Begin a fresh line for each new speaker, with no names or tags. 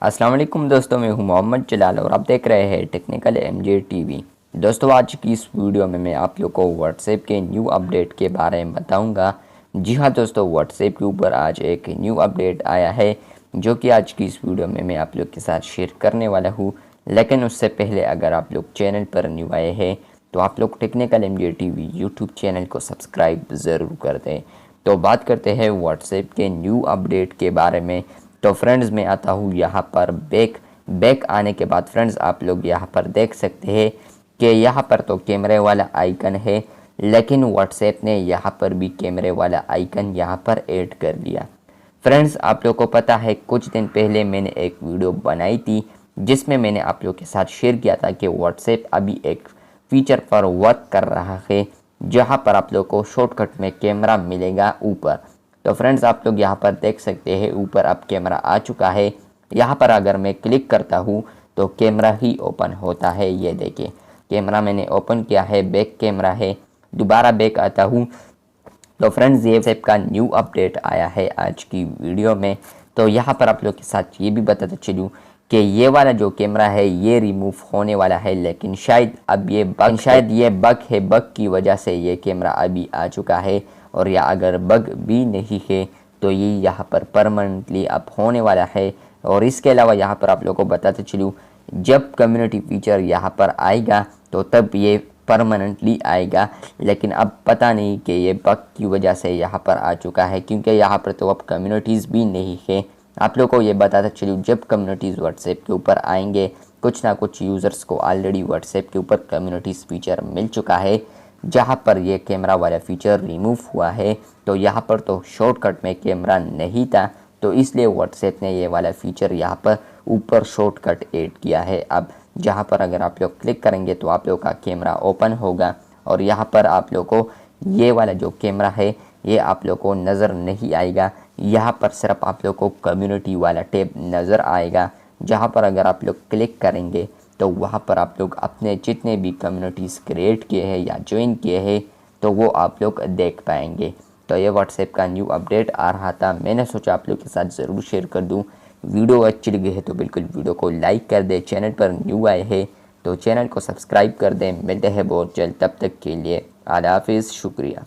अस्सलाम वालेकुम दोस्तों, मैं हूं मोहम्मद जलाल और आप देख रहे हैं टेक्निकल एमजे टीवी। दोस्तों, आज की इस वीडियो में मैं आप लोग को व्हाट्सएप के न्यू अपडेट के बारे में बताऊंगा। जी हां दोस्तों, व्हाट्सएप के ऊपर आज एक न्यू अपडेट आया है जो कि आज की इस वीडियो में मैं आप लोग के साथ शेयर करने वाला हूँ। लेकिन उससे पहले अगर आप लोग चैनल पर न्यू आए हैं तो आप लोग technical MJ TV YouTube channel को सब्सक्राइब ज़रूर कर दें। तो बात करते हैं व्हाट्सएप के न्यू अपडेट के बारे में। तो फ्रेंड्स, मैं आता हूँ यहाँ पर बैक आने के बाद फ्रेंड्स आप लोग यहाँ पर देख सकते हैं कि यहाँ पर तो कैमरे वाला आइकन है, लेकिन व्हाट्सएप ने यहाँ पर भी कैमरे वाला आइकन यहाँ पर ऐड कर लिया। फ्रेंड्स, आप लोग को पता है कुछ दिन पहले मैंने एक वीडियो बनाई थी जिसमें मैंने आप लोग के साथ शेयर किया था कि व्हाट्सएप अभी एक फीचर पर वर्क कर रहा है जहाँ पर आप लोग को शॉर्टकट में कैमरा मिलेगा ऊपर। तो फ्रेंड्स, आप लोग यहाँ पर देख सकते हैं ऊपर अब कैमरा आ चुका है। यहाँ पर अगर मैं क्लिक करता हूँ तो कैमरा ही ओपन होता है। ये देखिए, कैमरा मैंने ओपन किया है, बैक कैमरा है। दोबारा बैक आता हूँ तो फ्रेंड्स, ये व्हाट्सएप का न्यू अपडेट आया है आज की वीडियो में। तो यहाँ पर आप लोग के साथ ये भी बताता चलूँ कि ये वाला जो कैमरा है ये रिमूव होने वाला है, लेकिन शायद ये बग है। बग की वजह से ये कैमरा अभी आ चुका है, और या अगर बग भी नहीं है तो ये यहाँ पर परमानेंटली अब होने वाला है। और इसके अलावा यहाँ पर आप लोगों को बताते चलूँ, जब कम्युनिटी फीचर यहाँ पर आएगा तो तब ये परमानेंटली आएगा। लेकिन अब पता नहीं कि ये बग की वजह से यहाँ पर आ चुका है, क्योंकि यहाँ पर तो अब कम्युनिटीज़ भी नहीं है। आप लोगों को ये बताता चलूँ, जब कम्युनिटीज़ व्हाट्सएप के ऊपर आएंगे, कुछ ना कुछ यूज़र्स को ऑलरेडी व्हाट्सएप के ऊपर कम्युनिटीज़ फीचर मिल चुका है जहाँ पर ये कैमरा वाला फीचर रिमूव हुआ है। तो यहाँ पर तो शॉर्टकट में कैमरा नहीं था, तो इसलिए व्हाट्सएप ने ये वाला फीचर यहाँ पर ऊपर शॉर्टकट ऐड किया है। अब जहाँ पर अगर आप लोग क्लिक करेंगे तो आप लोग का कैमरा ओपन होगा, और यहाँ पर आप लोग को ये वाला जो कैमरा है ये आप लोग को नज़र नहीं आएगा। यहाँ पर सिर्फ आप लोग को कम्युनिटी वाला टैब नज़र आएगा, जहाँ पर अगर आप लोग क्लिक करेंगे तो वहाँ पर आप लोग अपने जितने भी कम्युनिटीज़ क्रिएट किए हैं या ज्वाइन किए हैं तो वो आप लोग देख पाएंगे। तो ये व्हाट्सएप का न्यू अपडेट आ रहा था, मैंने सोचा आप लोग के साथ ज़रूर शेयर कर दूँ। वीडियो अच्छी लगी है तो बिल्कुल वीडियो को लाइक कर दें। चैनल पर न्यू आए हैं तो चैनल को सब्सक्राइब कर दें। मिलते हैं बहुत जल्द, तब तक के लिए अल्लाह हाफिज़, शुक्रिया।